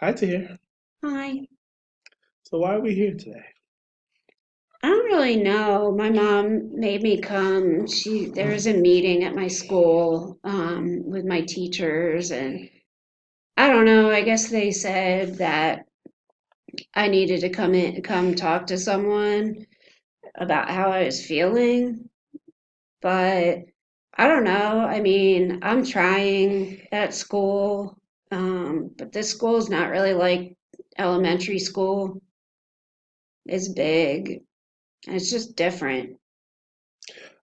Hi, Tahir. Hi. So why are we here today? I don't really know. My mom made me come. There was a meeting at my school with my teachers, and I don't know. I guess they said that I needed to come talk to someone about how I was feeling. But I don't know. I mean, I'm trying at school, but this school is not really like elementary school. It's big. It's just different.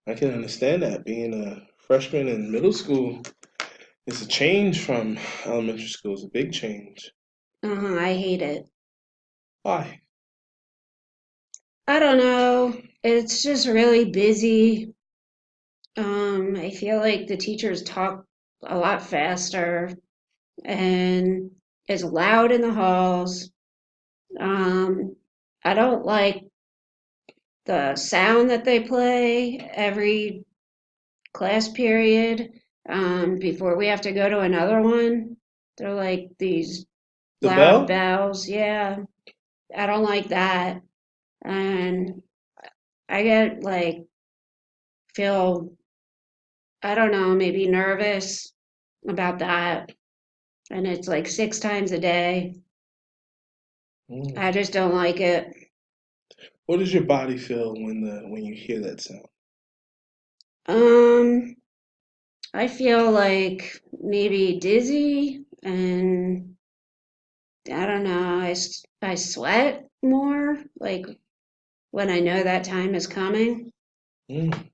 I can understand that being a freshman in middle school is a change from elementary school. It's a big change. I hate it. Why? I don't know. It's just really busy. I feel like the teachers talk a lot faster and it's loud in the halls. Um, I don't like the sound that they play every class period before we have to go to another one. They're like these The loud bell? bells. Yeah, I don't like that. And I get like feel I don't know, maybe nervous about that. And it's like six times a day. Mm. I just don't like it. What does your body feel when you hear that sound? Um, I feel like maybe dizzy and I don't know, I sweat more like when I know that time is coming. Mm.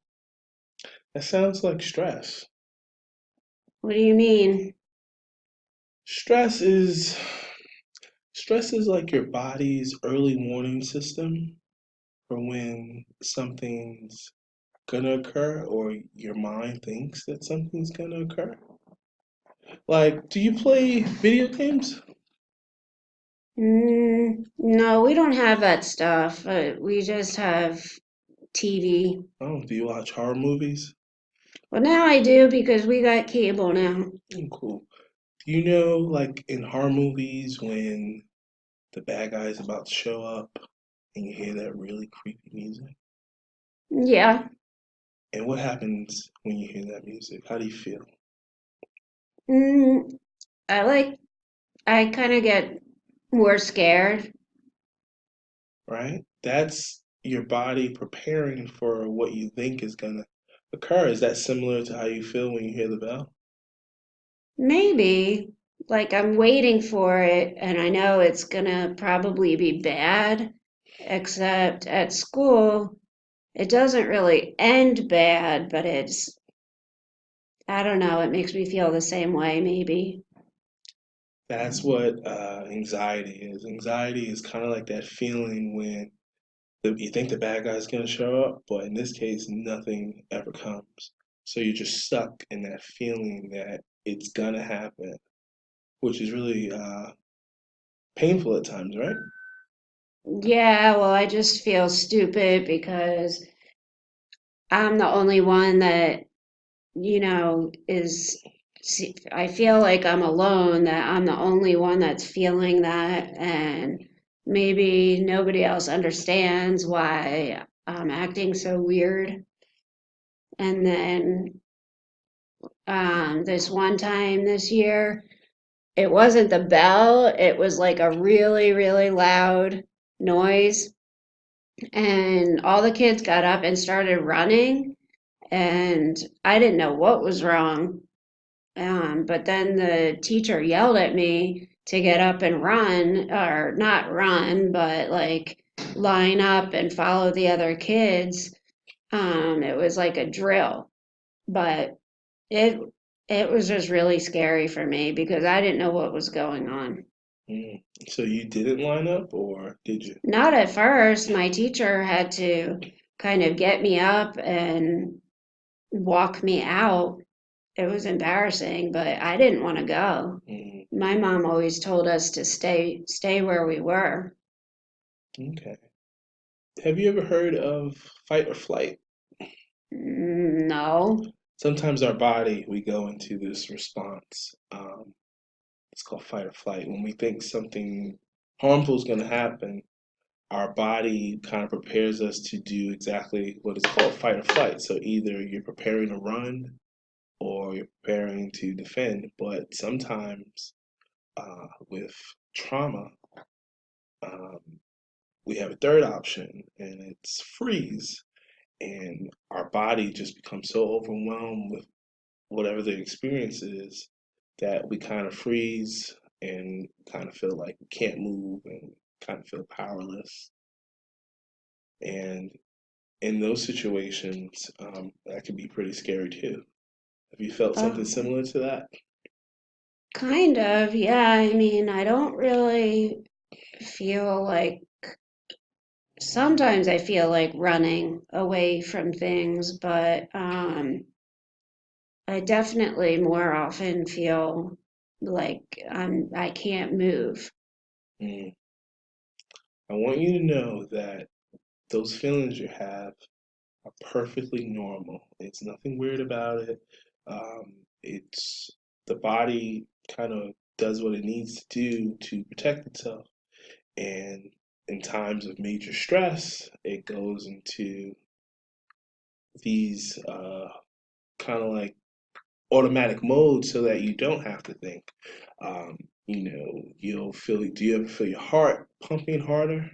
That sounds like stress. What do you mean? Stress is stress is like your body's early warning system for when something's gonna occur or your mind thinks that something's gonna occur. Like, do you play video games? No, we don't have that stuff. We just have TV. Oh, do you watch horror movies? Well, now I do because we got cable now. Oh, cool. Do you know, like in horror movies, when the bad guy's about to show up and you hear that really creepy music? Yeah. And what happens when you hear that music? How do you feel? Mm, I like, I kind of get more scared. Right? That's your body preparing for what you think is gonna occur. Is that similar to how you feel when you hear the bell? Maybe, like, I'm waiting for it, and I know it's gonna probably be bad, except at school, it doesn't really end bad, but I don't know, it makes me feel the same way, maybe. That's what anxiety is. Anxiety is kind of like that feeling when you think the bad guy's gonna show up, but in this case, nothing ever comes. So you're just stuck in that feeling that it's gonna happen, which is really painful at times, right? Yeah, well, I just feel stupid because I'm the only one that I feel like I'm alone, that I'm the only one that's feeling that, and maybe nobody else understands why I'm acting so weird. And then this one time this year, it wasn't the bell, it was like a really, really loud noise. And all the kids got up and started running, and I didn't know what was wrong. But then the teacher yelled at me to get up and run, or not run, but like line up and follow the other kids. It was like a drill, but it it was just really scary for me because I didn't know what was going on. Mm. So you didn't line up, or did you? Not at first. My teacher had to kind of get me up and walk me out. It was embarrassing, but I didn't want to go. Mm. My mom always told us to stay where we were. Okay. Have you ever heard of fight or flight? No. Sometimes our body, we go into this response. it's called fight or flight. When we think something harmful is going to happen, our body kind of prepares us to do exactly what is called fight or flight. So either you're preparing to run or you're preparing to defend. But sometimes with trauma, um, we have a third option, and it's freeze. And our body just becomes so overwhelmed with whatever the experience is that we kind of freeze and kind of feel like we can't move and kind of feel powerless. And in those situations, that can be pretty scary too. Have you felt something Oh, similar to that? kind of, yeah. I mean, I don't really feel like sometimes I feel like running away from things, but I definitely more often feel like I can't move. Mm. I want you to know that those feelings you have are perfectly normal. It's nothing weird about it. It's the body kind of does what it needs to do to protect itself. And in times of major stress, it goes into these kind of like automatic mode so that you don't have to think. You'll feel, do you ever feel your heart pumping harder?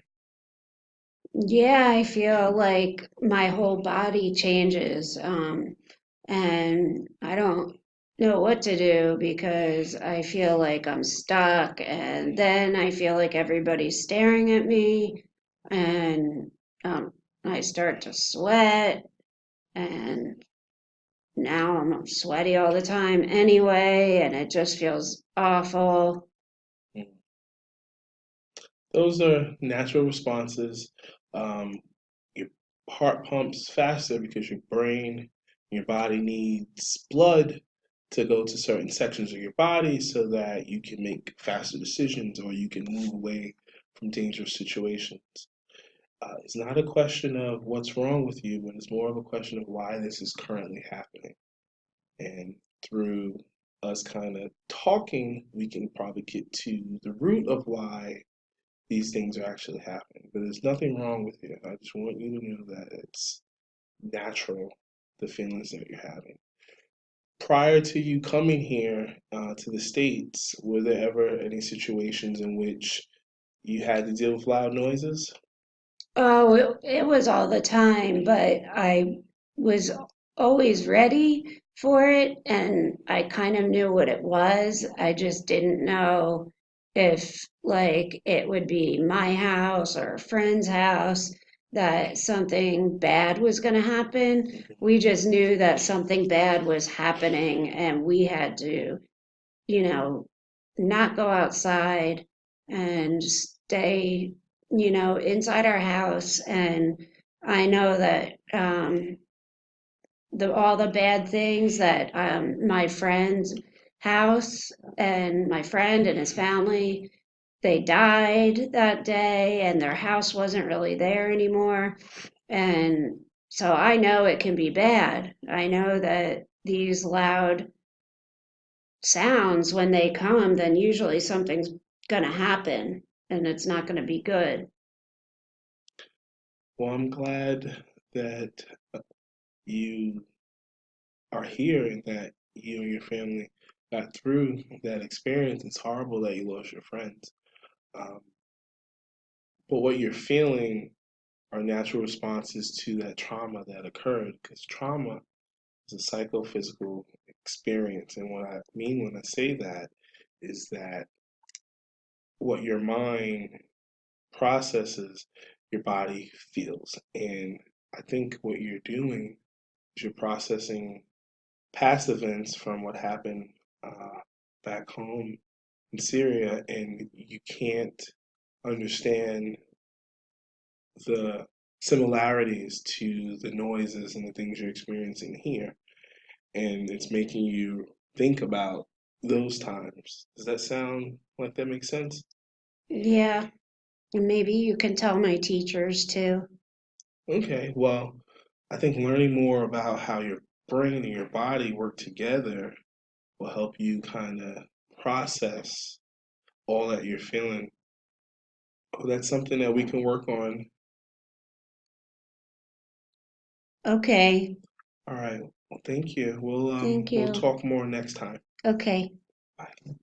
Yeah, I feel like my whole body changes, and I don't know what to do because I feel like I'm stuck, and then I feel like everybody's staring at me, and um, I start to sweat, and now I'm sweaty all the time anyway, and it just feels awful. Mm. Those are natural responses. Um, your heart pumps faster because your brain, your body needs blood to go to certain sections of your body so that you can make faster decisions or you can move away from dangerous situations. It's not a question of what's wrong with you, but it's more of a question of why this is currently happening. And through us kind of talking, we can probably get to the root of why these things are actually happening. But there's nothing wrong with you. I just want you to know that it's natural, the feelings that you're having. Prior to you coming here to the States, were there ever any situations in which you had to deal with loud noises? Oh, it was all the time, but I was always ready for it, and I kind of knew what it was. I just didn't know if, like, it would be my house or a friend's house that something bad was going to happen. We just knew that something bad was happening, and we had to, you know, not go outside and stay, inside our house. And I know that the all the bad things that my friend's house and my friend and his family, they died that day, and their house wasn't really there anymore. And so I know it can be bad. I know that these loud sounds, when they come, then usually something's going to happen and it's not going to be good. Well, I'm glad that you are here and that you and your family got through that experience. It's horrible that you lost your friends. Um, but what you're feeling are natural responses to that trauma that occurred because trauma is a psychophysical experience. And what I mean when I say that is that what your mind processes, your body feels. And I think what you're doing is you're processing past events from what happened uh, back home in Syria, and you can't understand the similarities to the noises and the things you're experiencing here. And it's making you think about those times. Does that sound like that makes sense? Yeah, and maybe you can tell my teachers too. Okay, well, I think learning more about how your brain and your body work together will help you kind of process all that you're feeling, oh, that's something that we can work on. Okay. All right. Well, thank you. Thank We'll you. talk more next time. Okay. Bye.